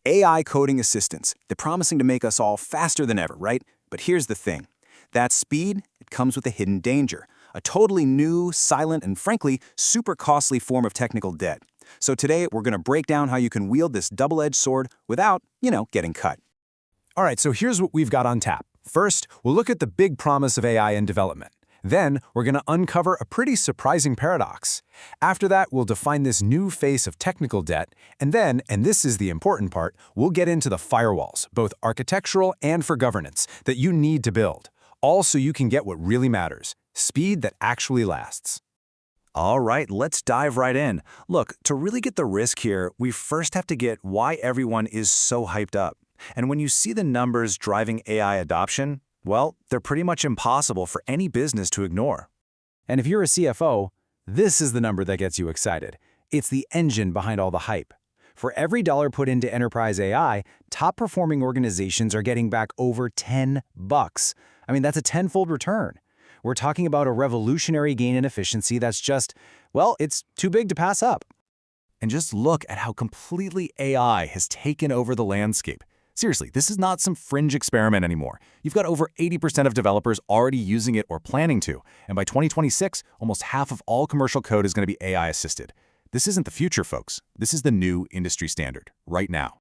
AI coding assistants. They're promising to make us all faster than ever, right? But here's the thing. That speed, it comes with a hidden danger. A totally new, silent, and frankly, super costly form of technical debt. So today, we're going to break down how you can wield this double-edged sword without, getting cut. All right, so here's what we've got on tap. First, we'll look at the big promise of AI in development. Then, we're going to uncover a pretty surprising paradox. After that, we'll define this new face of technical debt, and then, and this is the important part, we'll get into the firewalls, both architectural and for governance, that you need to build, all so you can get what really matters, speed that actually lasts. All right, let's dive right in. Look, to really get the risk here, we first have to get why everyone is so hyped up. And when you see the numbers driving AI adoption, well, they're pretty much impossible for any business to ignore. And if you're a CFO, this is the number that gets you excited. It's the engine behind all the hype. For every dollar put into enterprise AI, top-performing organizations are getting back over $10. I mean, that's a tenfold return. We're talking about a revolutionary gain in efficiency that's just, well, it's too big to pass up. And just look at how completely AI has taken over the landscape. Seriously, this is not some fringe experiment anymore. You've got over 80% of developers already using it or planning to, and by 2026, almost half of all commercial code is going to be AI-assisted. This isn't the future, folks. This is the new industry standard, right now.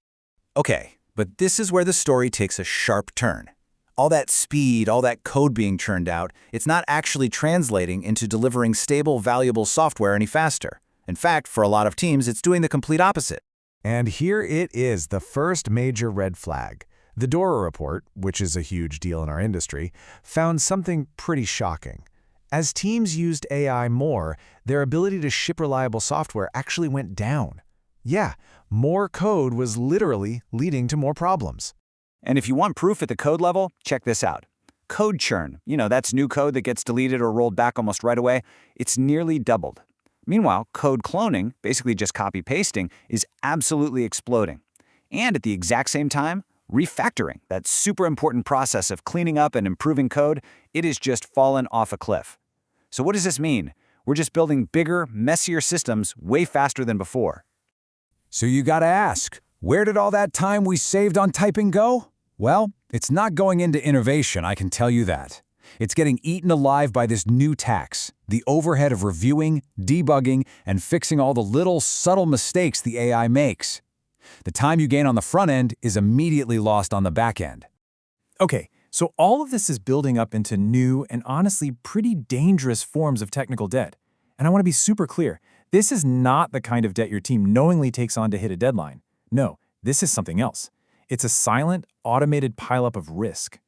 Okay, but this is where the story takes a sharp turn. All that speed, all that code being churned out, it's not actually translating into delivering stable, valuable software any faster. In fact, for a lot of teams, it's doing the complete opposite. And here it is, the first major red flag. The Dora report, which is a huge deal in our industry, found something pretty shocking. As teams used AI more, their ability to ship reliable software actually went down. Yeah, more code was literally leading to more problems. And if you want proof at the code level, check this out. Code churn, that's new code that gets deleted or rolled back almost right away, it's nearly doubled. Meanwhile, code cloning, basically just copy-pasting, is absolutely exploding. And at the exact same time, refactoring, that super important process of cleaning up and improving code, it has just fallen off a cliff. So what does this mean? We're just building bigger, messier systems way faster than before. So you gotta ask, where did all that time we saved on typing go? Well, it's not going into innovation, I can tell you that. It's getting eaten alive by this new tax, the overhead of reviewing, debugging, and fixing all the little subtle mistakes the AI makes. The time you gain on the front end is immediately lost on the back end. Okay, so all of this is building up into new and honestly pretty dangerous forms of technical debt. And I want to be super clear, this is not the kind of debt your team knowingly takes on to hit a deadline. No, this is something else. It's a silent, automated pileup of risk.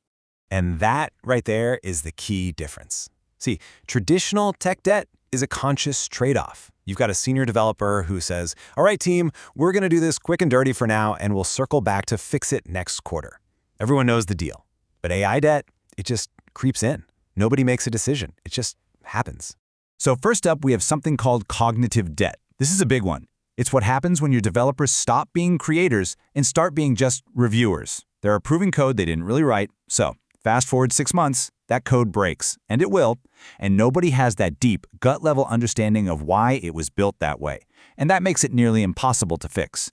And that right there is the key difference. See, traditional tech debt is a conscious trade-off. You've got a senior developer who says, all right, team, we're going to do this quick and dirty for now, and we'll circle back to fix it next quarter. Everyone knows the deal. But AI debt, it just creeps in. Nobody makes a decision. It just happens. So first up, we have something called cognitive debt. This is a big one. It's what happens when your developers stop being creators and start being just reviewers. They're approving code they didn't really write, so fast forward 6 months, that code breaks, and it will, and nobody has that deep, gut-level understanding of why it was built that way, and that makes it nearly impossible to fix.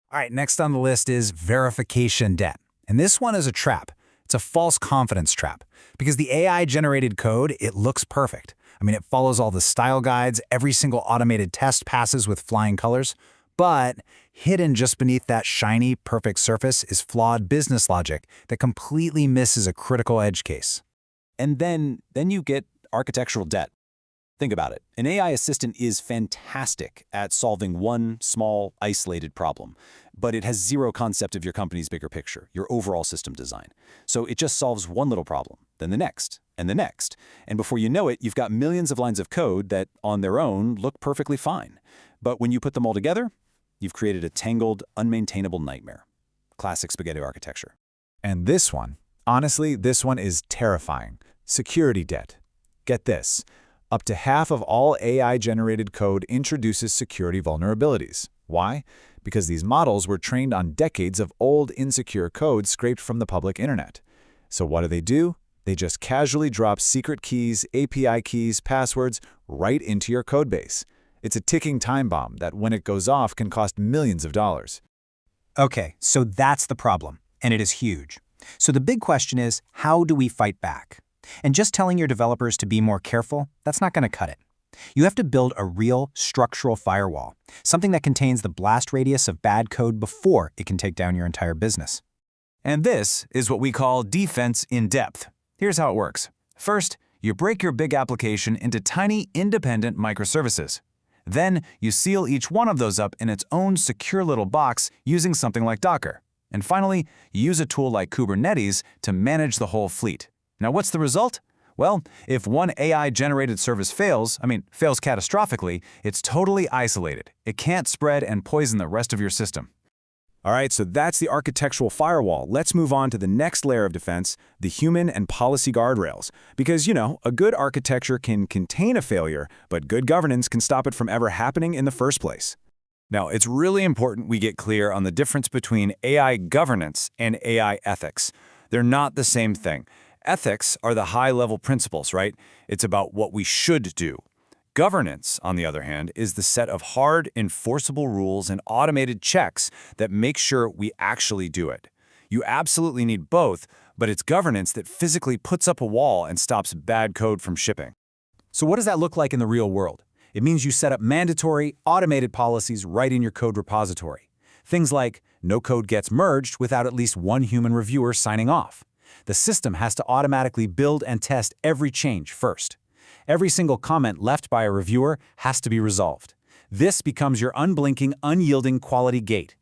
All right, next on the list is verification debt. And this one is a trap. It's a false confidence trap, because the AI-generated code, it looks perfect. I mean, it follows all the style guides, every single automated test passes with flying colors, but hidden just beneath that shiny, perfect surface is flawed business logic that completely misses a critical edge case. And then you get architectural debt. Think about it. An AI assistant is fantastic at solving one small, isolated problem, but it has zero concept of your company's bigger picture, your overall system design. So it just solves one little problem, then the next, and the next. And before you know it, you've got millions of lines of code that, on their own, look perfectly fine. But when you put them all together, you've created a tangled, unmaintainable nightmare. Classic spaghetti architecture. And this one, honestly, this one is terrifying. Security debt. Get this. Up to half of all AI-generated code introduces security vulnerabilities. Why? Because these models were trained on decades of old, insecure code scraped from the public internet. So what do? They just casually drop secret keys, API keys, passwords right into your codebase. It's a ticking time bomb that, when it goes off, can cost millions of dollars. Okay, so that's the problem, and it is huge. So the big question is, how do we fight back? And just telling your developers to be more careful, that's not going to cut it. You have to build a real structural firewall, something that contains the blast radius of bad code before it can take down your entire business. And this is what we call defense in depth. Here's how it works. First, you break your big application into tiny, independent microservices. Then, you seal each one of those up in its own secure little box using something like Docker. And finally, you use a tool like Kubernetes to manage the whole fleet. Now, what's the result? Well, if one AI-generated service fails catastrophically, it's totally isolated. It can't spread and poison the rest of your system. All right, so that's the architectural firewall. Let's move on to the next layer of defense, the human and policy guardrails. Because, a good architecture can contain a failure, but good governance can stop it from ever happening in the first place. Now, it's really important we get clear on the difference between AI governance and AI ethics. They're not the same thing. Ethics are the high-level principles, right? It's about what we should do. Governance, on the other hand, is the set of hard, enforceable rules and automated checks that make sure we actually do it. You absolutely need both, but it's governance that physically puts up a wall and stops bad code from shipping. So what does that look like in the real world? It means you set up mandatory, automated policies right in your code repository. Things like no code gets merged without at least one human reviewer signing off. The system has to automatically build and test every change first. Every single comment left by a reviewer has to be resolved. This becomes your unblinking, unyielding quality gate.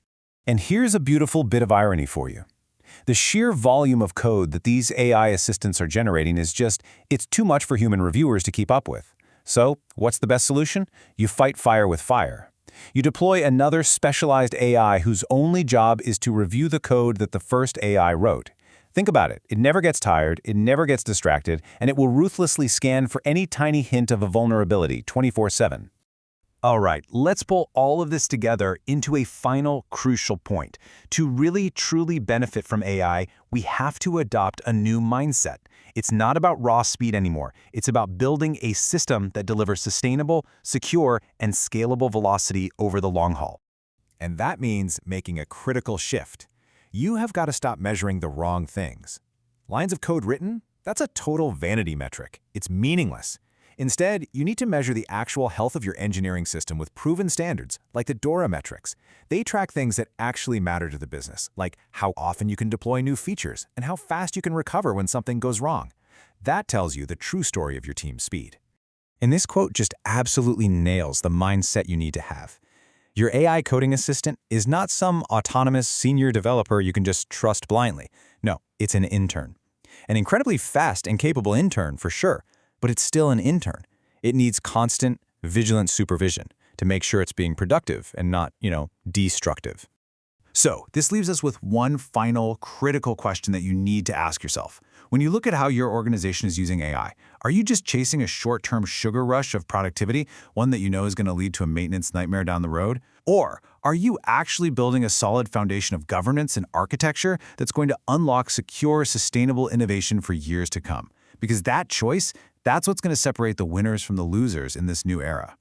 And here's a beautiful bit of irony for you. The sheer volume of code that these AI assistants are generating it's too much for human reviewers to keep up with. So, what's the best solution? You fight fire with fire. You deploy another specialized AI whose only job is to review the code that the first AI wrote. Think about it. It never gets tired, it never gets distracted, and it will ruthlessly scan for any tiny hint of a vulnerability 24/7. All right, let's pull all of this together into a final crucial point. To really, truly benefit from AI, we have to adopt a new mindset. It's not about raw speed anymore. It's about building a system that delivers sustainable, secure, and scalable velocity over the long haul. And that means making a critical shift. You have got to stop measuring the wrong things. Lines of code written? That's a total vanity metric. It's meaningless. Instead, you need to measure the actual health of your engineering system with proven standards, like the DORA metrics. They track things that actually matter to the business, like how often you can deploy new features and how fast you can recover when something goes wrong. That tells you the true story of your team's speed. And this quote just absolutely nails the mindset you need to have. Your AI coding assistant is not some autonomous senior developer you can just trust blindly. No, it's an intern. An incredibly fast and capable intern for sure, but it's still an intern. It needs constant, vigilant supervision to make sure it's being productive and not, destructive. So, this leaves us with one final critical question that you need to ask yourself. When you look at how your organization is using AI, are you just chasing a short-term sugar rush of productivity, one that you know is going to lead to a maintenance nightmare down the road? Or are you actually building a solid foundation of governance and architecture that's going to unlock secure, sustainable innovation for years to come? Because that choice, that's what's going to separate the winners from the losers in this new era.